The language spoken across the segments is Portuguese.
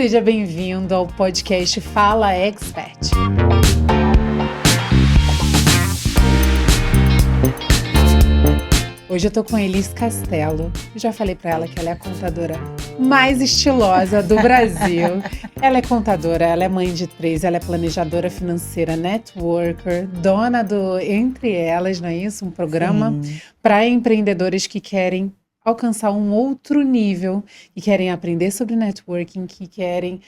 Seja bem-vindo ao podcast Fala Expert. Hoje eu tô com a Elis Castelo. Eu já falei pra ela que ela é a contadora mais estilosa do Brasil. Ela é contadora, ela é mãe de 3, ela é planejadora financeira, networker, dona do Entre Elas, não é isso? Um programa para empreendedores que querem alcançar um outro nível, que querem aprender sobre networking, que querem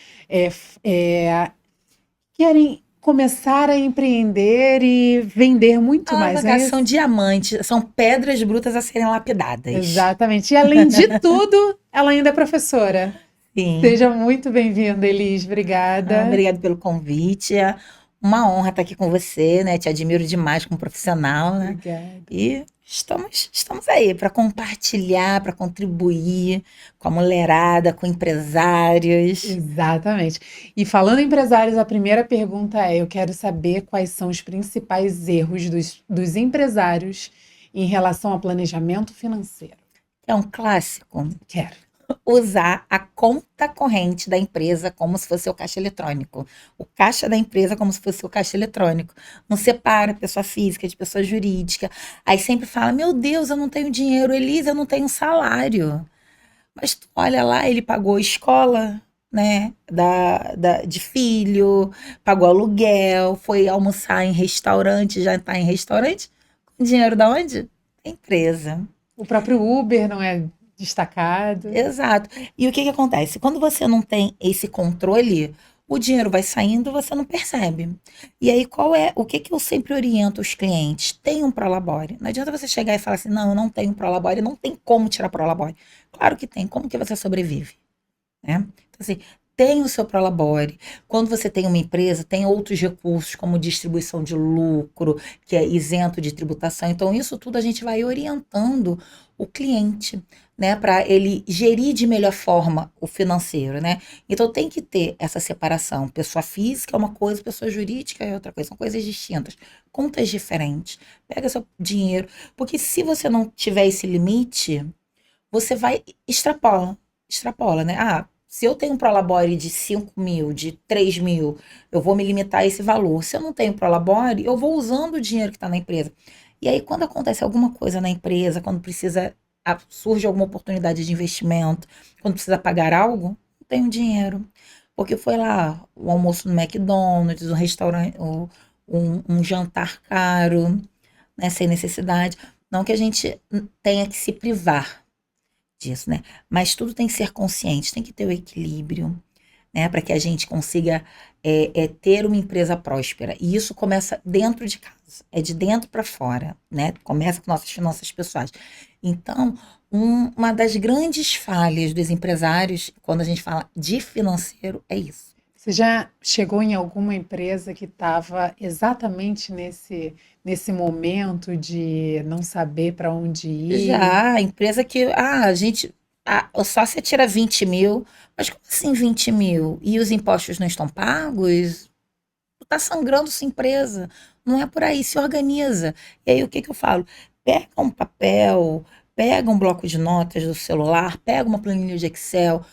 começar a empreender e vender muito mais, não é São isso? diamantes, são pedras brutas a serem lapidadas. Exatamente. E além de tudo, ela ainda é professora. Sim. Seja muito bem-vinda, Elis. Obrigada. Obrigada pelo convite. É uma honra estar aqui com você, né? Te admiro demais como profissional, né? Obrigada. E estamos aí para compartilhar, para contribuir com a mulherada, com empresários. Exatamente. E falando em empresários, a primeira pergunta é: eu quero saber quais são os principais erros dos empresários em relação ao planejamento financeiro. É um clássico. Quero. Usar a conta corrente da empresa como se fosse o caixa eletrônico. O caixa da empresa como se fosse o caixa eletrônico. Não separa pessoa física de pessoa jurídica. Aí sempre fala, meu Deus, eu não tenho dinheiro. Elisa, eu não tenho salário. Mas tu olha lá, ele pagou escola, né, de filho, pagou aluguel, foi almoçar em restaurante, jantar em restaurante. Com dinheiro da onde? Da empresa. O próprio Uber não é destacado. Exato. E o que acontece? Quando você não tem esse controle, o dinheiro vai saindo e você não percebe. E aí, o que eu sempre oriento os clientes? Tem um Prolabore. Não adianta você chegar e falar assim, não, eu não tenho Prolabore, não tem como tirar Prolabore. Claro que tem. Como que você sobrevive? Né? Então, assim, tem o seu Prolabore. Quando você tem uma empresa, tem outros recursos, como distribuição de lucro, que é isento de tributação. Então, isso tudo a gente vai orientando o cliente, né, para ele gerir de melhor forma o financeiro, né? Então, tem que ter essa separação. Pessoa física é uma coisa, pessoa jurídica é outra coisa. São coisas distintas, contas diferentes. Pega seu dinheiro. Porque se você não tiver esse limite, você vai extrapola, né? Se eu tenho um Prolabore de 5 mil, de 3 mil, eu vou me limitar a esse valor. Se eu não tenho Prolabore, eu vou usando o dinheiro que está na empresa. E aí, quando acontece alguma coisa na empresa, quando surge alguma oportunidade de investimento, quando precisa pagar algo, não tenho dinheiro. Porque foi lá o almoço no McDonald's, um restaurante, um jantar caro, né, sem necessidade. Não que a gente tenha que se privar disso, né? Mas tudo tem que ser consciente, tem que ter o equilíbrio, né? Para que a gente consiga ter uma empresa próspera. E isso começa dentro de casa, é de dentro para fora, né? Começa com nossas finanças pessoais. Então, uma das grandes falhas dos empresários, quando a gente fala de financeiro, é isso. Você já chegou em alguma empresa que estava exatamente nesse momento de não saber para onde ir? Já, a empresa que, o sócio tira 20 mil, mas como assim 20 mil? E os impostos não estão pagos? Tá sangrando sua empresa. Não é por aí, se organiza. E aí o que eu falo? Pega um papel, pega um bloco de notas do celular, pega uma planilha de Excel,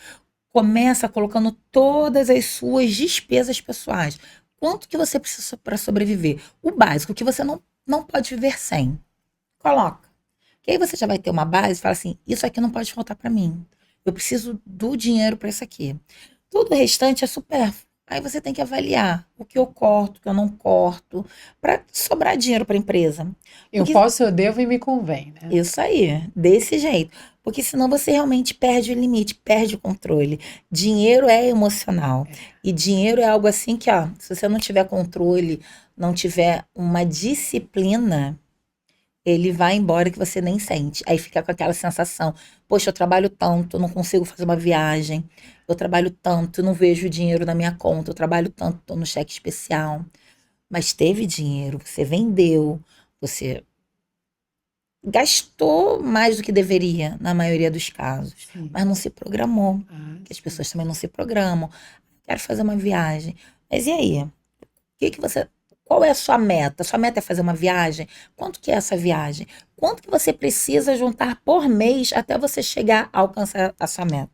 começa colocando todas as suas despesas pessoais. Quanto que você precisa para sobreviver? O básico, que você não pode viver sem. Coloca. Que aí você já vai ter uma base e fala assim, isso aqui não pode faltar para mim. Eu preciso do dinheiro para isso aqui. Tudo o restante é supérfluo. Aí você tem que avaliar o que eu corto, o que eu não corto, para sobrar dinheiro para a empresa. Eu Porque posso, eu devo e me convém, né? isso aí, desse jeito. Porque senão você realmente perde o limite, perde o controle. Dinheiro é emocional. E dinheiro é algo assim que, se você não tiver controle, não tiver uma disciplina, ele vai embora que você nem sente. Aí fica com aquela sensação, poxa, eu trabalho tanto, eu não consigo fazer uma viagem. Eu trabalho tanto, eu não vejo dinheiro na minha conta. Eu trabalho tanto, estou no cheque especial. Mas teve dinheiro, você vendeu, você gastou mais do que deveria, na maioria dos casos. Sim. Mas não se programou. Que as Sim. pessoas também não se programam. Quero fazer uma viagem. Mas e aí? Qual é a sua meta? Sua meta é fazer uma viagem? Quanto que é essa viagem? Quanto que você precisa juntar por mês até você chegar a alcançar a sua meta?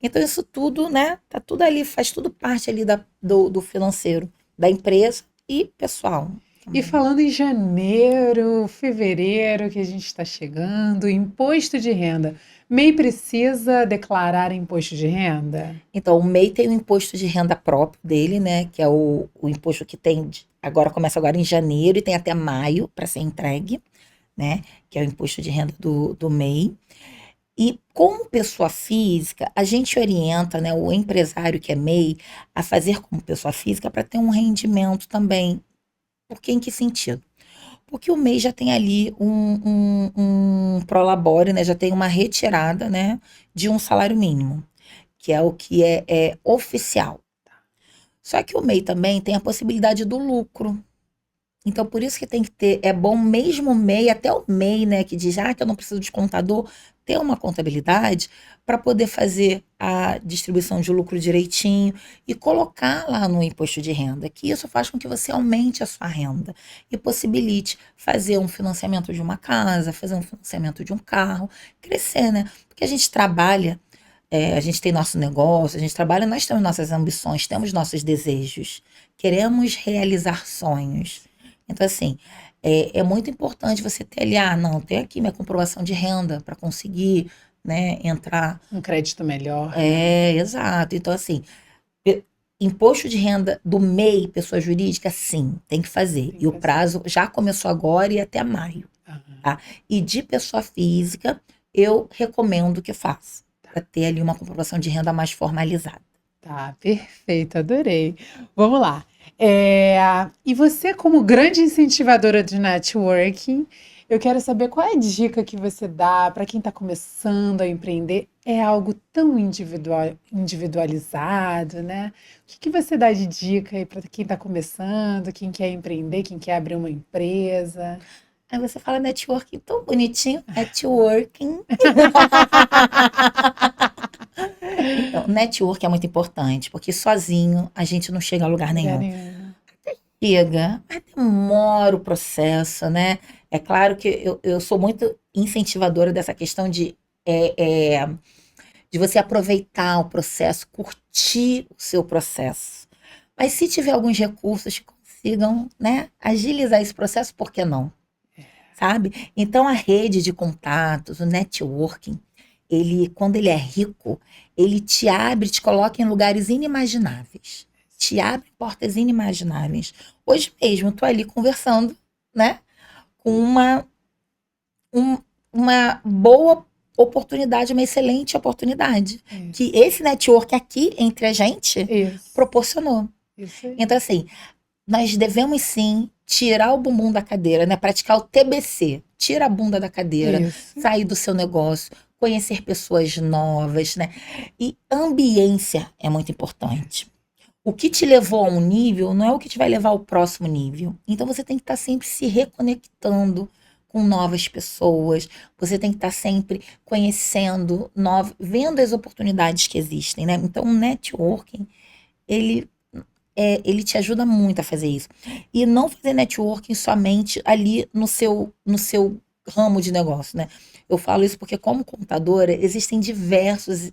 Então, isso tudo, né? Tá tudo ali, faz tudo parte ali do financeiro, da empresa e pessoal E também. falando em janeiro, fevereiro, que a gente está chegando, imposto de renda. MEI precisa declarar imposto de renda? Então, o MEI tem o imposto de renda próprio dele, né? Que é o imposto que tem, agora começa agora em janeiro e tem até maio para ser entregue, né? Que é o imposto de renda do MEI. E como pessoa física, a gente orienta, né, o empresário que é MEI a fazer como pessoa física para ter um rendimento também. Porque em que sentido? Porque o MEI já tem ali um prolabore, né? Já tem uma retirada, né, de um salário mínimo, que é o que é oficial. Só que o MEI também tem a possibilidade do lucro. Então, por isso que tem que ter, é bom mesmo o MEI, até o MEI, né, que diz, que eu não preciso de contador, ter uma contabilidade para poder fazer a distribuição de lucro direitinho e colocar lá no imposto de renda, que isso faz com que você aumente a sua renda e possibilite fazer um financiamento de uma casa, fazer um financiamento de um carro, crescer, né? Porque a gente trabalha, a gente tem nosso negócio, a gente trabalha, nós temos nossas ambições, temos nossos desejos, queremos realizar sonhos. Então, assim, é muito importante você ter ali, não, tem aqui minha comprovação de renda para conseguir, né, entrar. Um crédito melhor, né? Exato. Então, assim, pe- imposto de renda do MEI, pessoa jurídica, sim, tem que fazer. Tem E que o fazer. prazo já começou agora e até maio, Aham. tá? E de pessoa física, eu recomendo que faça, para ter ali uma comprovação de renda mais formalizada. Tá, perfeito, adorei. Vamos lá. E você, como grande incentivadora de networking, eu quero saber qual é a dica que você dá para quem está começando a empreender. É algo tão individualizado, né? O que que você dá de dica aí para quem está começando, quem quer empreender, quem quer abrir uma empresa? Aí você fala networking tão bonitinho, networking. Então, network é muito importante, porque sozinho a gente não chega a lugar Lugar nenhum. nenhum. Chega, mas demora o processo, né? É claro que eu sou muito incentivadora dessa questão de você aproveitar o processo, curtir o seu processo. Mas se tiver alguns recursos que consigam, né, agilizar esse processo, por que não? Sabe? Então a rede de contatos, o networking, ele, quando ele é rico, ele te abre, te coloca em lugares inimagináveis. Te abre portas inimagináveis. Hoje mesmo, eu tô ali conversando, né, com um- uma boa oportunidade, uma excelente oportunidade, que Isso, esse network aqui entre a gente isso, proporcionou. isso aí. Então, assim, nós devemos sim tirar o bumbum da cadeira, né? Praticar o TBC. Tira a bunda da cadeira, Isso. sair do seu negócio, conhecer pessoas novas, né? E ambiência é muito importante. O que te levou a um nível não é o que te vai levar ao próximo nível. Então você tem que estar sempre se reconectando com novas pessoas. Você tem que estar sempre conhecendo, vendo as oportunidades que existem, né? Então o networking, ele ele te ajuda muito a fazer isso. E não fazer networking somente ali no seu ramo de negócio, né? Eu falo isso porque, como contadora, existem diversos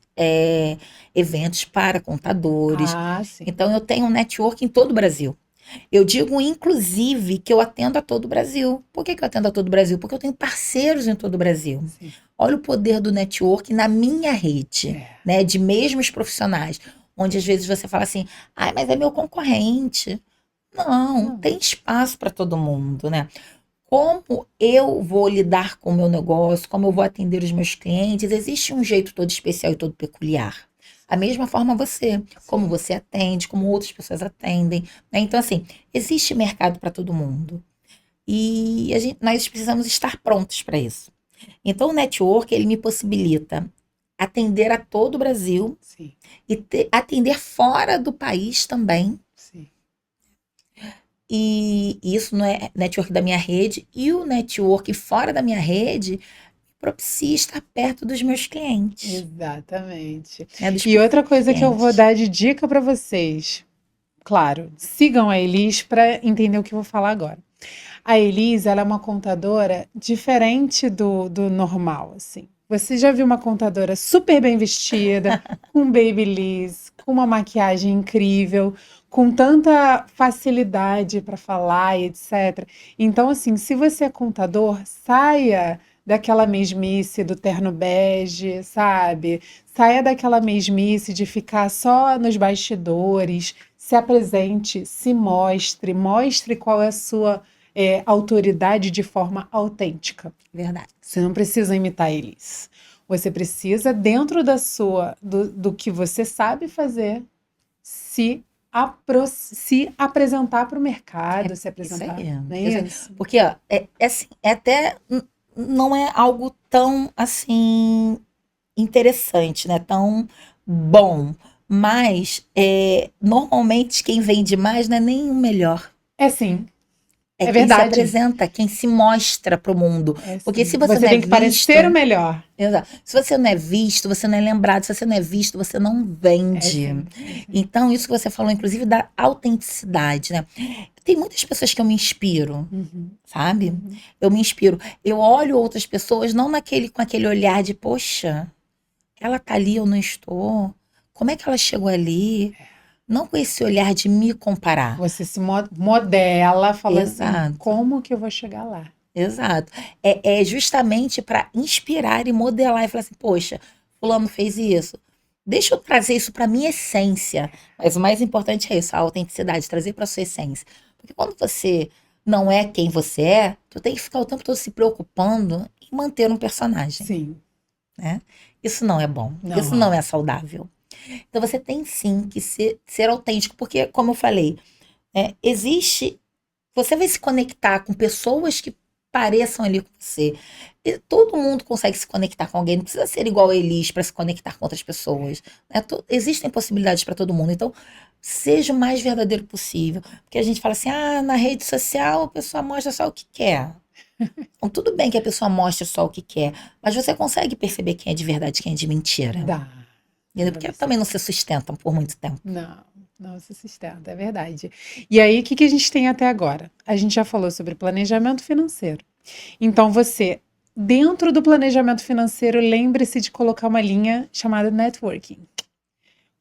eventos para contadores. Ah, sim. Então, eu tenho um network em todo o Brasil. Eu digo, inclusive, que eu atendo a todo o Brasil. Por que eu atendo a todo o Brasil? Porque eu tenho parceiros em todo o Brasil. Sim. Olha o poder do network na minha rede, É. né, de mesmos profissionais, onde às vezes você fala assim, mas é meu concorrente. Não, Não. tem espaço para todo mundo, né? Como eu vou lidar com o meu negócio, como eu vou atender os meus clientes, existe um jeito todo especial e todo peculiar. A mesma forma você, como Sim. você atende, como outras pessoas atendem, né? Então, assim, existe mercado para todo mundo. E nós precisamos estar prontos para isso. Então, o network, ele me possibilita atender a todo o Brasil Sim. e atender fora do país também. Sim. E isso não é network da minha rede. E o network fora da minha rede propicia estar perto dos meus clientes, Exatamente. né? Dos E outra possíveis coisa que eu vou clientes. dar de dica para vocês, claro, sigam a Elis para entender o que eu vou falar agora. A Elis, ela é uma contadora diferente do normal, assim. Você já viu uma contadora super bem vestida, com babyliss, com uma maquiagem incrível, com tanta facilidade para falar e etc. Então, assim, se você é contador, saia daquela mesmice do terno bege, sabe? Saia daquela mesmice de ficar só nos bastidores, se apresente, se mostre, mostre qual é a sua autoridade de forma autêntica. Verdade. Você não precisa imitar eles. Você precisa, dentro do que você sabe fazer, se apresentar para o mercado, se Isso apresentar, aí. não é Isso aí. isso? Porque, ó, assim, não é algo tão, assim, interessante, né? Tão bom. Mas, normalmente, quem vende mais não é nem o melhor. É sim, É é quem se verdade. apresenta, quem se mostra pro mundo. É Porque sim. se você Você não é tem que parecer o visto, melhor. exato. Se você não é visto, você não é lembrado. Se você não é visto, você não É vende. sim, é sim. Então, isso que você falou, inclusive, da autenticidade, né? Tem muitas pessoas que eu me inspiro, Uhum, sabe? uhum. Eu me inspiro. Eu olho outras pessoas, não com aquele olhar de, poxa, ela tá ali, eu não estou. Como é que ela chegou ali? Não com esse olhar de me comparar. Você se modela, fala assim, Exato. como que eu vou chegar lá? Exato. É justamente para inspirar e modelar e falar assim, poxa, fulano fez isso. Deixa eu trazer isso para minha essência. Mas o mais importante é isso, a autenticidade, trazer para sua essência. Porque quando você não é quem você é, tu tem que ficar o tempo todo se preocupando em manter um personagem, Sim, né? Isso não é bom. não Isso não é. é saudável. Então você tem sim que ser autêntico, porque, como eu falei, existe. Você vai se conectar com pessoas que pareçam ali com você. E todo mundo consegue se conectar com alguém, não precisa ser igual a Elis para se conectar com outras pessoas. Né? Existem possibilidades para todo mundo. Então, seja o mais verdadeiro possível. Porque a gente fala assim: ah, na rede social a pessoa mostra só o que quer. Então, tudo bem que a pessoa mostre só o que quer, mas você consegue perceber quem é de verdade e quem é de mentira. Dá. Dá Entendeu? pra Porque você. também não se sustentam por muito tempo. Não, não se sustenta, é verdade. E aí, o que que a gente tem até agora? A gente já falou sobre planejamento financeiro. Então, você, dentro do planejamento financeiro, lembre-se de colocar uma linha chamada networking.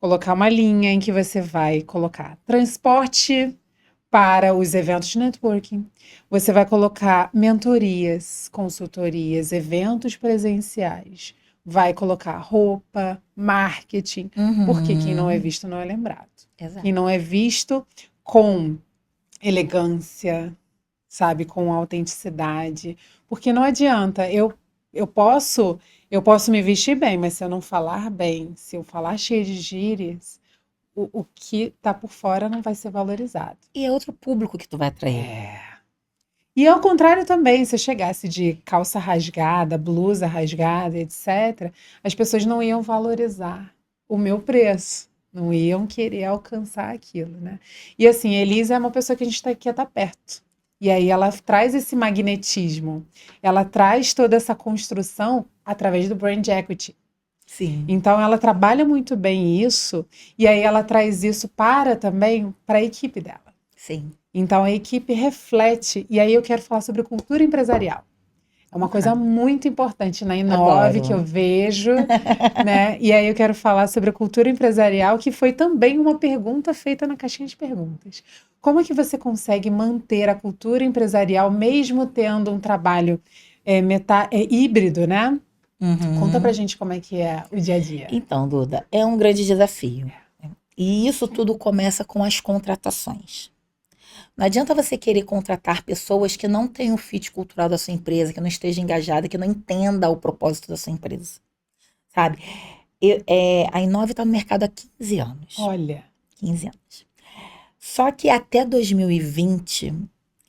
Colocar uma linha em que você vai colocar transporte para os eventos de networking. Você vai colocar mentorias, consultorias, eventos presenciais. Vai colocar roupa, marketing, porque quem não é Uhum. visto não é lembrado. Quem Exato. não é visto com elegância, sabe, com autenticidade, porque não adianta, eu posso eu posso me vestir bem, mas se eu não falar bem, se eu falar cheio de gírias, o que tá por fora não vai ser valorizado. E é outro público que tu vai atrair. É. E ao contrário também, se eu chegasse de calça rasgada, blusa rasgada, etc., as pessoas não iam valorizar o meu preço, não iam querer alcançar aquilo, né? E assim, Elisa é uma pessoa que a gente quer estar perto. E aí ela traz esse magnetismo, ela traz toda essa construção através do brand equity. Sim, Então ela trabalha muito bem isso, e aí ela traz isso também para a equipe dela. sim. Então a equipe reflete, e aí eu quero falar sobre cultura empresarial. É uma coisa Ah, muito importante na Inove que eu adoro. vejo, né? E aí eu quero falar sobre a cultura empresarial, que foi também uma pergunta feita na caixinha de perguntas. Como é que você consegue manter a cultura empresarial mesmo tendo um trabalho híbrido, né? Conta pra Uhum. gente como é que é o dia a dia. Então, Duda, é um grande desafio. E isso tudo começa com as contratações. Não adianta você querer contratar pessoas que não têm o fit cultural da sua empresa, que não esteja engajada, que não entenda o propósito da sua empresa, sabe? A Inove está no mercado há 15 anos. Olha, 15 anos. Só que até 2020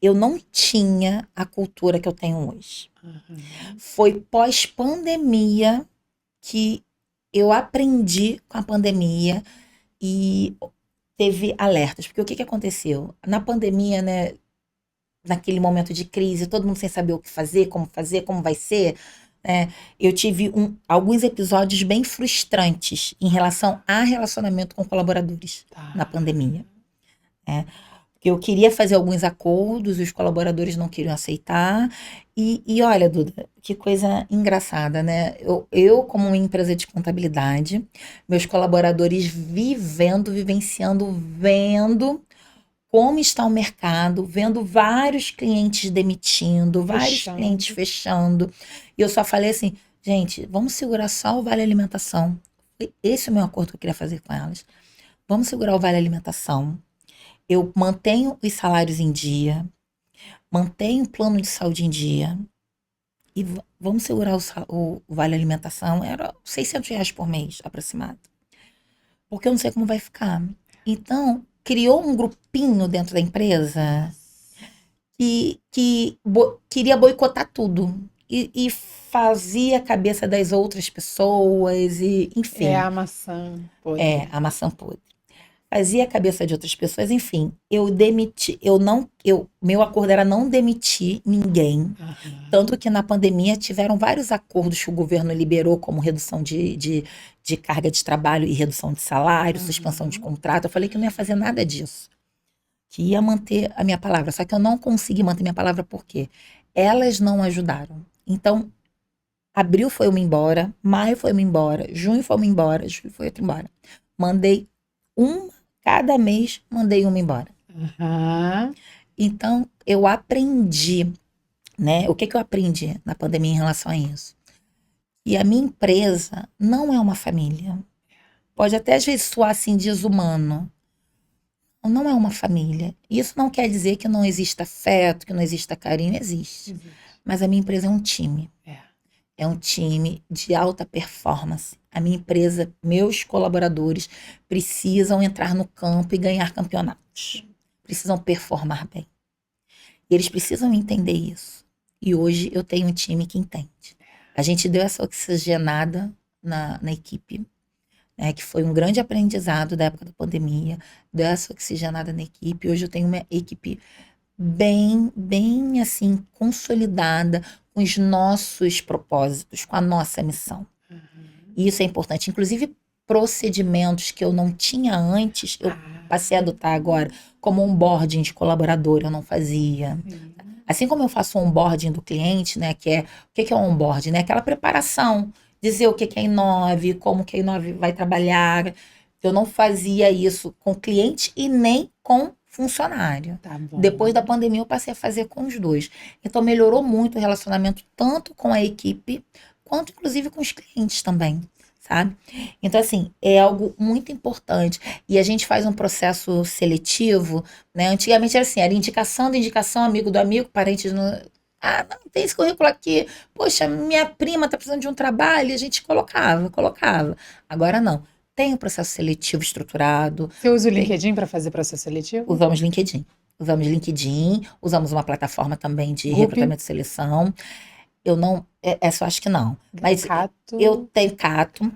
eu não tinha a cultura que eu tenho hoje. uhum, Foi pós-pandemia que eu aprendi com a pandemia e teve alertas. Porque o que que aconteceu? Na pandemia, né, naquele momento de crise, todo mundo sem saber o que fazer, como vai ser, né, eu tive alguns episódios bem frustrantes em relação a relacionamento com colaboradores na tá. pandemia. Né? Porque eu queria fazer alguns acordos, os colaboradores não queriam aceitar. E olha, Duda, que coisa engraçada, né? Como uma empresa de contabilidade, meus colaboradores vivendo, vivenciando, vendo como está o mercado, vendo vários clientes demitindo, vários clientes Fechando. fechando. E eu só falei assim, gente, vamos segurar só o vale alimentação. Esse é o meu acordo que eu queria fazer com elas. Vamos segurar o vale alimentação. Eu mantenho os salários em dia, mantenho o plano de saúde em dia e vamos segurar o vale alimentação. Era R$ 600 por mês, aproximado. Porque eu não sei como vai ficar. Então, criou um grupinho dentro da empresa que queria boicotar tudo. E fazia a cabeça das outras pessoas, e É enfim, a maçã podre. a maçã podre. Fazia a cabeça de outras pessoas, enfim. Eu demiti, eu não, eu, meu acordo era não demitir ninguém. Aham. Tanto que na pandemia tiveram vários acordos que o governo liberou, como redução de carga de trabalho e redução de salário, suspensão de Aham. contrato. Eu falei que não ia fazer nada disso, que ia manter a minha palavra. Só que eu não consegui manter minha palavra porque elas não ajudaram. Então, abril foi uma embora, maio foi uma embora, junho foi uma embora, julho foi outra embora. Mandei uma, cada mês mandei uma embora. Aham. Então, eu aprendi, né? O que que eu aprendi na pandemia em relação a isso? E a minha empresa não é uma família. Pode até às vezes soar assim desumano. Não é uma família. Isso não quer dizer que não exista afeto, que não exista carinho, existe. Existe. Mas a minha empresa é um time. É. É um time de alta performance. A minha empresa, meus colaboradores precisam entrar no campo e ganhar campeonatos. Precisam performar bem. E eles precisam entender isso. E hoje eu tenho um time que entende. A gente deu essa oxigenada na equipe, né, que foi um grande aprendizado da época da pandemia. Deu essa oxigenada na equipe. Hoje eu tenho uma equipe bem assim, consolidada com os nossos propósitos, com a nossa missão. Aham. E isso é importante. Inclusive, procedimentos que eu não tinha antes, eu passei a adotar agora, como onboarding de colaborador, eu não fazia. Sim. Assim como eu faço o onboarding do cliente, né, que é, o que que é o onboarding, né? Aquela preparação, dizer o que que é a Inove, como que a Inove vai trabalhar. Eu não fazia isso com cliente e nem com funcionário. Tá bom. Depois da pandemia eu passei a fazer com os dois. Então melhorou muito o relacionamento tanto com a equipe quanto inclusive com os clientes também, sabe? Então assim, é algo muito importante. E a gente faz um processo seletivo, né? Antigamente era assim, era indicação de indicação, amigo do amigo, parente do... Ah, não, tem esse currículo aqui. Poxa, minha prima tá precisando de um trabalho, e a gente colocava. Agora não. Tem um processo seletivo estruturado, Você usa o tem, LinkedIn para fazer processo seletivo? usamos LinkedIn. Usamos LinkedIn, usamos uma plataforma também de Gupy? recrutamento e seleção. Eu não, essa eu acho que não. Mas eu Gato? tenho Cato,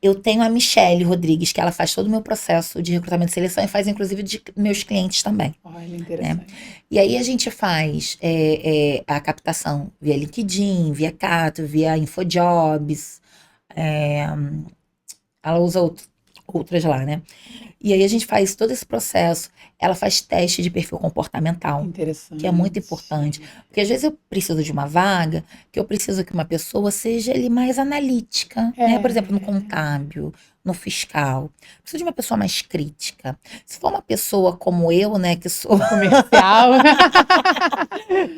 eu tenho a Michelle Rodrigues, que ela faz todo o meu processo de recrutamento e seleção e faz inclusive de meus clientes também, Olha, né? interessante. E aí a gente faz a captação via LinkedIn, via Cato, via InfoJobs, é, ela usa outras lá, né? E aí a gente faz todo esse processo. Ela faz teste de perfil comportamental, que é muito importante. Interessante. Porque às vezes eu preciso de uma vaga, que eu preciso que uma pessoa seja ali mais analítica, né? Por exemplo, no É, contábil, no fiscal. Preciso de uma pessoa mais crítica. Se for uma pessoa como eu, né, que sou, comercial,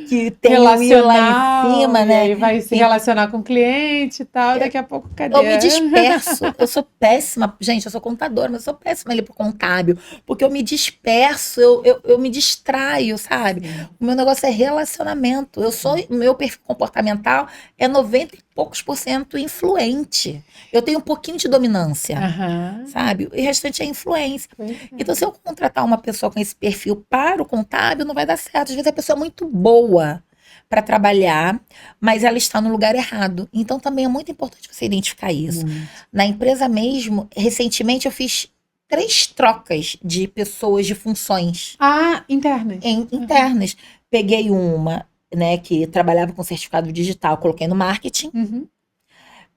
que tenho ir lá em relacional, cima, e né? aí vai se E relacionar com o cliente e tal, daqui a pouco, cadê? eu me disperso, eu sou péssima, gente, eu sou contadora, mas eu sou péssima ali pro contábil, porque eu me disperso, eu me distraio, sabe? Sim. O meu negócio é relacionamento, o meu perfil comportamental é 90 e poucos por cento influente. Eu tenho um pouquinho de dominância, Aham. sabe? E o restante é influência. Pois Então, é. se eu contratar uma pessoa com esse perfil para o contábil, não vai dar certo. Às vezes a pessoa é muito boa para trabalhar, mas ela está no lugar errado. Então, também é muito importante você identificar isso. Muito. Na empresa mesmo, recentemente eu fiz 3 trocas de pessoas de funções Ah, internas. Aham. internas. Peguei uma, né, que trabalhava com certificado digital, coloquei no marketing. Uhum.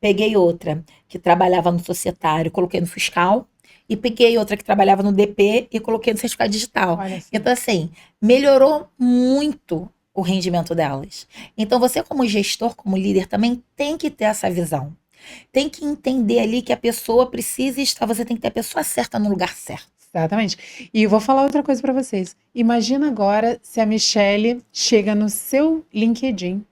Peguei outra que trabalhava no societário, coloquei no fiscal. e peguei outra que trabalhava no DP e coloquei no certificado digital. Olha só. Então, assim, melhorou muito o rendimento delas. Então, você como gestor, como líder, também tem que ter essa visão. Tem que entender ali que a pessoa precisa estar, você tem que ter a pessoa certa no lugar certo. Exatamente. E eu vou falar outra coisa para vocês. Imagina agora se a Michelle chega no seu LinkedIn,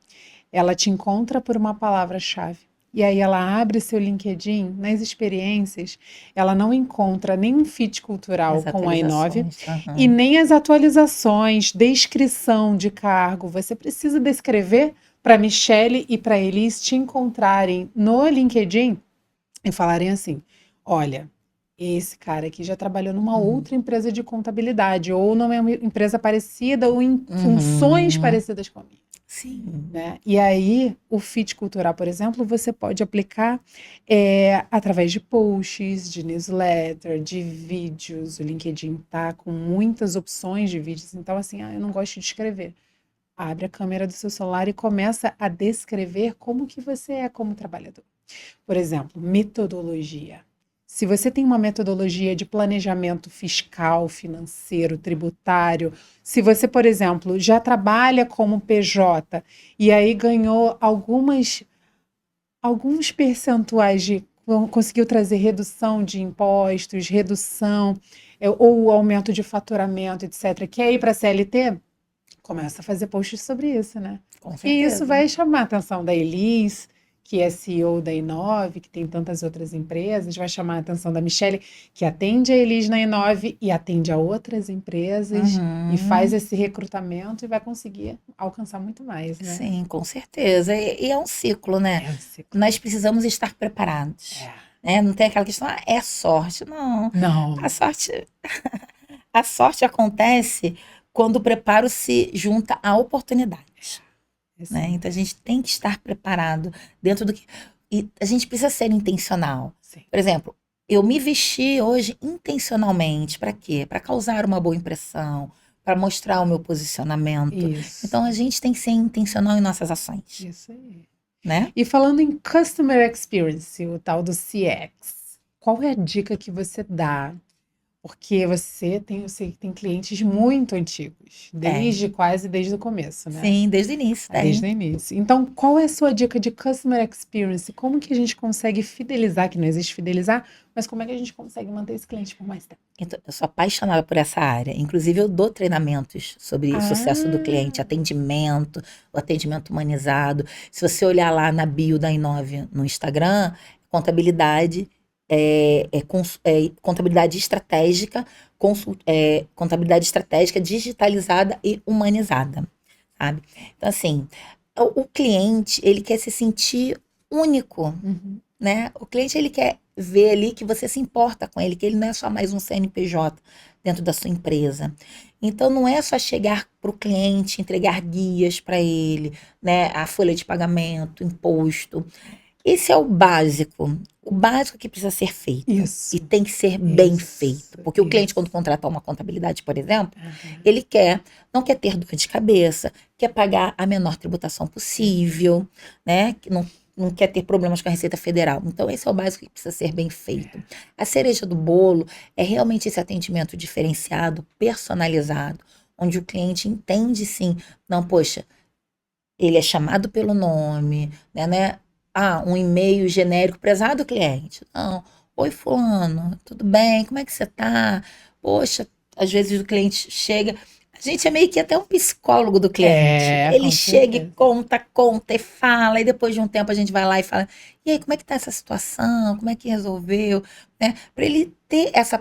ela te encontra por uma palavra-chave. E aí ela abre seu LinkedIn, nas experiências, ela não encontra nenhum fit cultural As com a Inove atualizações. e nem as atualizações, descrição de cargo. Você precisa descrever para Michelle e para Elis te encontrarem no LinkedIn e falarem assim: olha, esse cara aqui já trabalhou numa outra empresa de contabilidade, ou numa empresa parecida, ou em funções parecidas com a minha. Sim. Né? E aí, o fit cultural, por exemplo, você pode aplicar através de posts, de newsletter, de vídeos. O LinkedIn tá com muitas opções de vídeos. Então, assim, eu não gosto de escrever. Abre a câmera do seu celular e começa a descrever como que você é como trabalhador. Por exemplo, metodologia. Se você tem uma metodologia de planejamento fiscal, financeiro, tributário, se você, por exemplo, já trabalha como PJ e aí ganhou alguns percentuais conseguiu trazer redução de impostos, redução ou aumento de faturamento, etc., quer ir para a CLT? Começa a fazer posts sobre isso, né? Com E isso certeza. vai chamar a atenção da Elis, que é CEO da Inove, que tem tantas outras empresas, vai chamar a atenção da Michelle, que atende a Elis na Inove e atende a outras empresas e faz esse recrutamento e vai conseguir alcançar muito mais, né? Sim, com certeza. E é um ciclo, né? É um ciclo. Nós precisamos estar preparados. Né? Não tem aquela questão, é sorte. Não. Não. A sorte acontece quando o preparo se junta à oportunidade. Né? Então a gente tem que estar preparado dentro do que. E a gente precisa ser intencional. Sim. Por exemplo, eu me vesti hoje intencionalmente. Para quê? Para causar uma boa impressão, para mostrar o meu posicionamento. Isso. Então a gente tem que ser intencional em nossas ações. Isso aí. Né? E falando em Customer Experience, o tal do CX, qual é a dica que você dá? Porque eu sei que tem clientes muito antigos, quase desde o começo, né? Sim, desde o início. Desde o início. Então, qual é a sua dica de Customer Experience? Como que a gente consegue fidelizar, que não existe fidelizar, mas como é que a gente consegue manter esse cliente por mais tempo? Então, eu sou apaixonada por essa área. Inclusive, eu dou treinamentos sobre o sucesso do cliente, atendimento, o atendimento humanizado. Se você olhar lá na bio da Inove no Instagram, contabilidade, contabilidade estratégica, contabilidade estratégica digitalizada e humanizada, sabe? Então, assim, o cliente, ele quer se sentir único, né? O cliente, ele quer ver ali que você se importa com ele, que ele não é só mais um CNPJ dentro da sua empresa. Então, não é só chegar para o cliente, entregar guias para ele, né? A folha de pagamento, imposto. Esse é o básico que precisa ser feito. Isso. E tem que ser bem feito. Porque o cliente, quando contratar uma contabilidade, por exemplo, ele não quer ter dor de cabeça, quer pagar a menor tributação possível, né? Que não quer ter problemas com a Receita Federal. Então, esse é o básico que precisa ser bem feito. A cereja do bolo é realmente esse atendimento diferenciado, personalizado, onde o cliente entende, sim, não, poxa, ele é chamado pelo nome, né? Um e-mail genérico, prezado cliente. Não, oi fulano, tudo bem? Como é que você tá? Poxa, às vezes o cliente chega... A gente é meio que até um psicólogo do cliente. Ele chega e conta e fala, e depois de um tempo a gente vai lá e fala, e aí, como é que tá essa situação? Como é que resolveu? Né? Para ele ter essa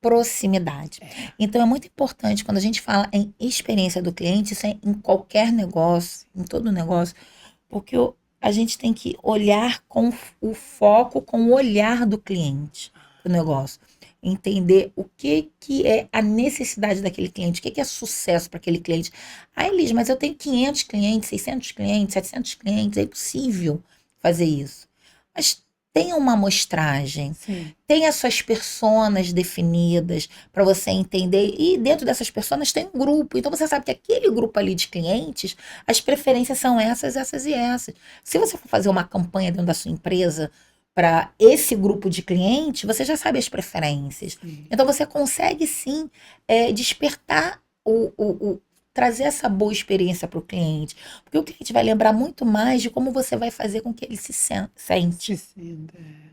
proximidade. Então, é muito importante quando a gente fala em experiência do cliente, isso é em qualquer negócio, em todo negócio, porque a gente tem que olhar com o foco, com o olhar do cliente para o negócio. Entender o que é a necessidade daquele cliente, o que é sucesso para aquele cliente. Elis, mas eu tenho 500 clientes, 600 clientes, 700 clientes, é impossível fazer isso. Mas tenha uma amostragem, tenha suas personas definidas para você entender. E dentro dessas personas tem um grupo. Então você sabe que aquele grupo ali de clientes, as preferências são essas, essas e essas. Se você for fazer uma campanha dentro da sua empresa, para esse grupo de cliente, você já sabe as preferências. Então você consegue sim despertar trazer essa boa experiência para o cliente. Porque o cliente vai lembrar muito mais de como você vai fazer com que ele se sente.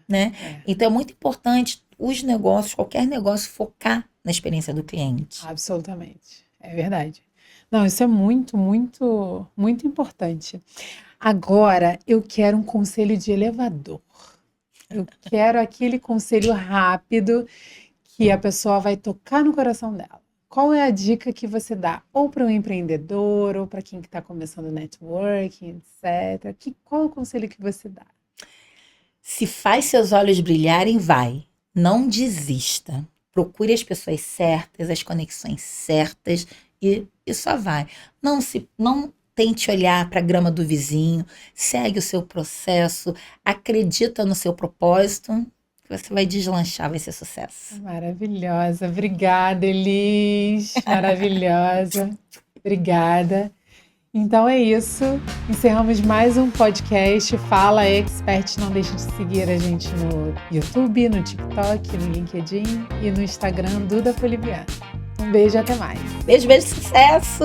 Né? Então é muito importante os negócios, qualquer negócio, focar na experiência do cliente. Absolutamente. É verdade. Não, isso é muito, muito, muito importante. Agora, eu quero um conselho de elevador. Eu quero aquele conselho rápido que a pessoa vai tocar no coração dela. Qual é a dica que você dá? Ou para um empreendedor, ou para quem está começando networking, etc. Qual é o conselho que você dá? Se faz seus olhos brilharem, vai. Não desista. Procure as pessoas certas, as conexões certas e só vai. Não tente olhar para a grama do vizinho, segue o seu processo, acredita no seu propósito, que você vai deslanchar, vai ser sucesso. Maravilhosa. Obrigada, Elis. Maravilhosa. Obrigada. Então é isso. Encerramos mais um podcast Fala Expert. Não deixe de seguir a gente no YouTube, no TikTok, no LinkedIn e no Instagram Duda Poliviano. Um beijo e até mais. Beijo, beijo, sucesso!